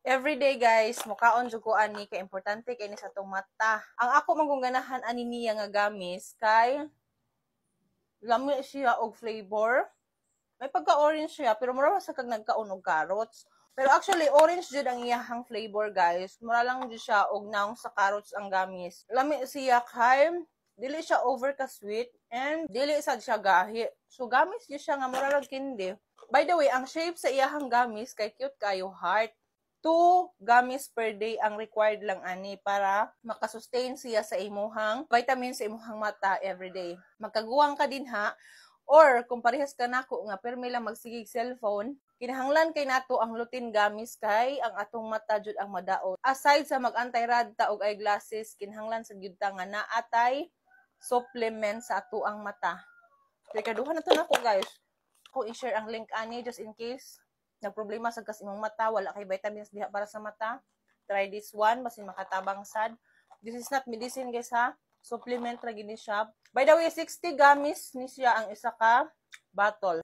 Everyday guys, mukaon jud ko ani kay importante kay ni sa tong mata. Ang ako manggunganahan ani niya nga gamis kay lami siya og flavor. May pagka-orange siya pero mura sa kag nagkaon og carrots. Pero actually orange jud ang iyahang flavor guys. Mura lang jud siya og naong sa carrots ang gamis. Lami siya kay dili siya over ka sweet and dili sad siya gahi. So gamis jud siya nga mura lang kindi. By the way, ang shape sa iyahang gamis kay cute kayo heart. 2 gamis per day ang required lang ani para makasustain siya sa imuhang vitamins sa imuhang mata everyday. Magkaguwang ka din ha, or kung parehas ka nako nga permi lang magsigig cellphone, kinahanglan kay nato ang lutein gamis kay ang atong mata jud ang madaot. Aside sa mag-anti-rad ta og eyeglasses, kinahanglan sa gyud ta nga naatay supplement sa ato ang mata. Kay kaduha na to nako guys. Ko i-share ang link ani just in case nagproblema sa kas imong mata, wala kay vitamins diha para sa mata. Try this one, basin makatabang sad. This is not medicine guys ha. Supplement ra gini siya. By the way, 60 gamis ni siya ang isa ka bottle.